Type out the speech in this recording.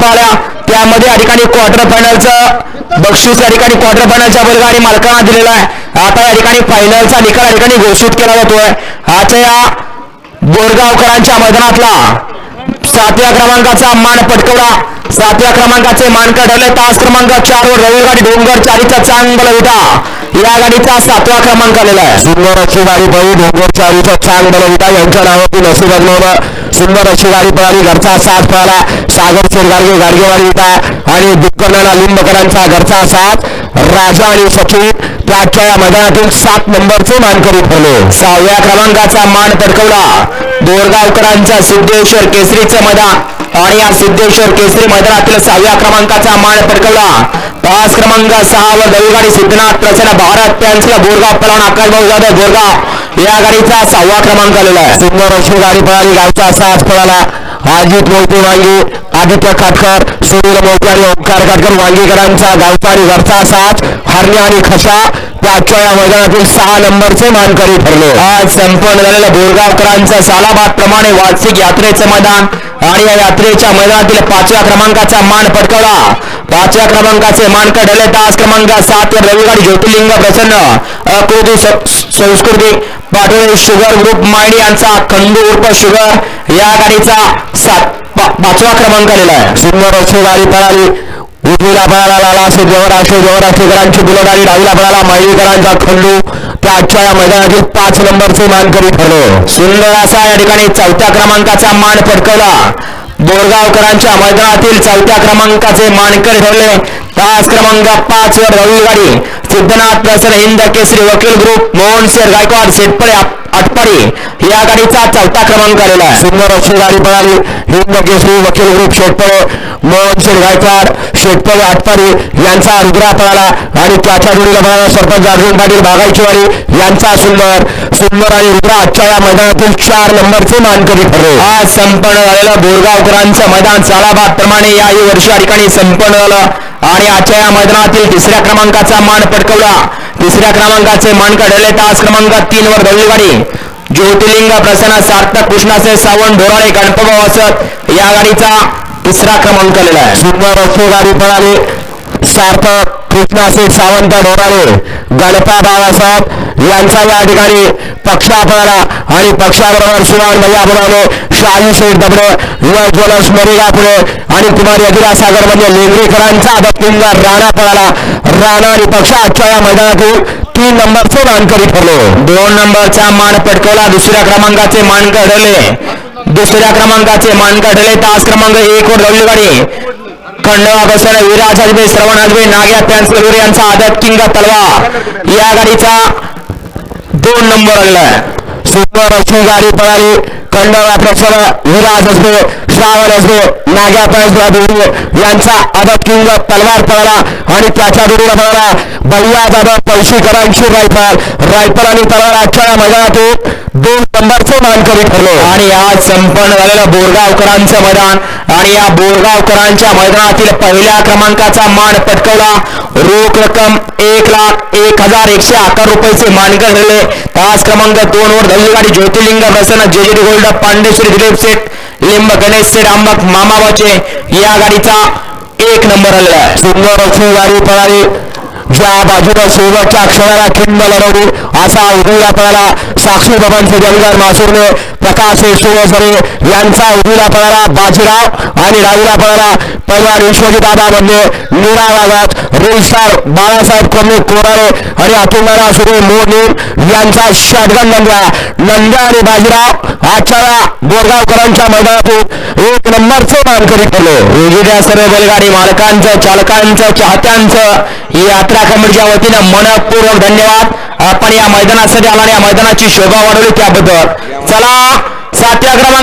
पाहिल्या त्यामध्ये या ठिकाणी क्वार्टर फायनलचं बक्षीस या ठिकाणी क्वार्टर फायनलच्या बैलगाडी मालकांना दिलेला आहे। आता या ठिकाणी फायनलचा निकाल या ठिकाणी घोषित केला जातोय। आजच्या या बोरगावकरांच्या मैदानातला 7व्या क्रमांकाचा मान पटकवला। 7व्या क्रमांकाचे मानकरी ठरले तास क्रमांक 4 वर रवी गाडी डोंगर चारीचा चांगला विटा या गाडीचा 7वा क्रमांक आलेला आहे। सुंदर अशी गाडी पळाली डोंगर चारीचा चांगला विटा यांच्या नावाची नशीब अजमावलं। सुंदर अशी गाडी पळाली घरचा साथ पळाला सागर शेरगाडगे गाडगेवाडी विटा आणि दुक्कनाला लिंबकरांचा घरचा साथ राजा आणि सचिन त्याच्या या मैदानातील 7 नंबरचे मानकरी ठरले। 6व्या क्रमांकाचा मान पटकवला बोरगावकरांचा सिद्धेश्वर केसरीचं मैदान आणि या सिद्धेश्वर केसरी मैदानातील 6व्या क्रमांकाचा मान पटकवला। तास क्रमांक 6 वर दळीगाडी सिद्धनाथ प्रसन्न भारत पॅन्सला बोरगाव पळवून आकाश भाऊ जाधव बोरगाव या गाडीचा 6वा क्रमांक आलेला आहे। सुंदर अशी गाडी पळाली गावचा साथ पळाला अजित मोहिते वांगी आदित्य काटकर सुनील मोहिते आणि ओंकार काटकर वांगीकरांचा गावचा आणि घरचा साथ हरण्या आणि खसा त्याच्या या मैदानातील 6 नंबरचे मानकरी ठरले। आज संपन्न झालेल्या बोरगावकरांचं सालाबाद प्रमाणे वार्षिक यात्रेचं मैदान आणि या यात्रेच्या मैदानातील 5व्या क्रमांकाचा मान पटकवला। 5व्या क्रमांकाचे मानकरी ठरले तास क्रमांक 7 वर रविवारी ज्योतिर्लिंग प्रसन्न अकृती संस्कृती पाटोळे शुगर ग्रुप माइंड यांचा खंडू उर्फ शुगर या गाडीचा 5वा क्रमांक आलेला आहे। सुंदर अशी गाडी पळाली उजवीला पळाला लाला देवराष्ट्रीकरांची बुलगाडी डावीला पळाला माळीकरांचा खंडू त्याच्या या मैदानातील 5 नंबरचे मानकरी ठरले। सुंदर असा या ठिकाणी 4थ्या क्रमांकाचा मान पटकवला बोरगावकरांच्या मैदानातील 4थ्या क्रमांकाचे मानकरी ठरले तास क्रमांक 5 वर रवी गाडी सिद्धनाथ प्रसन्न हिंद केसरी वकील ग्रुप मोहन शेर गायकवाड शेटपळे आटपाडी या गाडीचा 4था क्रमांक आलेला आहे। सुंदर अशी गाडी पळाली हिंद केसरी वकील ग्रुप शेटपळे मोहन शेर गायकवाड शेटपळे आटपाडी यांचा रुद्रा पळाला आणि त्याच्या जोडीला पळाला सरपंच अर्जुन पाटील बागायचीवाडी यांचा सुंदर आणि रुद्रा आजच्या या मैदानातील 4 नंबरचे मानकरी ठरले। आज संपन्न झालेलं बोरगावकरांचं मैदान सालाबाद प्रमाणे याही वर्षी या ठिकाणी संपन्न झालं आणि आजच्या या मैदानातील 3ऱ्या क्रमांकाचा मान पटकवला। 3ऱ्या क्रमांकाचे मानकरी ठरले तास क्रमांक 3 वर दळीगाडी ज्योतिर्लिंग प्रसन्न सार्थक कृष्णाचे सावंत ढोराळे गणपतराव असत या गाडीचा 3रा क्रमांक आलेला आहे। सुंदर अशी गाडी पळाली सार्थक कृष्णाचे सावंत ढोराळे गणपा बाळासाहेब यांचा या ठिकाणी पक्षा पळाला आणि पक्षाबरोबर शिवान भैया बोलावले शाही शेठ दबडे यश ज्वेलर्स मरिगा पुणे आणि कुमारी अभिरा सागर म्हणजे लेंगरीकरांचा दत्तिंग राणा पळाला राणा आणि पक्ष आजच्या या मैदानातील 3 नंबरचे मानकरी ठरले। 2 नंबरचा मान पटकवला 2ऱ्या क्रमांकाचे मानकरी ठरले 2ऱ्या क्रमांकाचे मानकरी ठरले तास क्रमांक 1 वर रवी गाडी खंडवा बसवणे विराज हजबे श्रवण हजबे नाग्या पॅन्सलूर यांचा आदत किंग तलवार या गाडीचा 2 नंबर आलेला आहे। सुंदर अशी गाडी पळाली खंडवा प्रसन्न विराज हजबे श्रावण हजबे नाग्या पॅन्सलूर यांचा आदत किंग तलवार पळाला आणि त्याच्या जोडीला पळाला भैया दादा पैशीकरांची रायफल आणि तलवार आजच्या मैदानातील 2 नंबरचे मानकरी ठरले। आणि आज संपन्न झालेलं बोरगावकरांचं मैदान आणि या बोरगावकरांच्या मैदानातील 1ल्या क्रमांकाचा मान पटकवला रोख रक्कम 1,01,111 रुपयाचे मानकरी ठरले तास क्रमांक 2 वर दळीगाडी ज्योतिर्लिंग प्रसन्न जेजेडी गोल्ड पांडेश्वरी दिलीप शेठ लिंब गणेश शेठ आंबक मामाबाचे या गाडीचा 1 नंबर आलेला आहे। सुंदर अशी गाडी पळाली ज्या बाजूला शेवटच्या क्षणाला खिंड लढवली असा उजवीला पळाला साक्षी बाबांचे जलगार मासूरने प्रकाश सोळसरे यांचा उजवीला पळाला बाजीराव आणि डावीला पळाला पैलवान विश्वजित आबामध्ये मीरा वाघात रेलस्टार बाळासाहेब कमी कोराळे आणि अतुंगारा सुरे मोडणी यांचा शॉटगन नंद्या आणि बाजीराव आजच्या बोरगावकरांच्या मैदानातून 1 नंबरचे मानकरी ठरले। वेगवेगळ्या सर्व बैलगाडी मालकांचं चालकांचं चाहत्यांचं यात्रा कमिटीच्या वतीनं मनपूर्वक धन्यवाद। आपण या मैदानासाठी आला आणि या मैदानाची शोभा वाढवली त्याबद्दल। चला 7व्या क्रमांक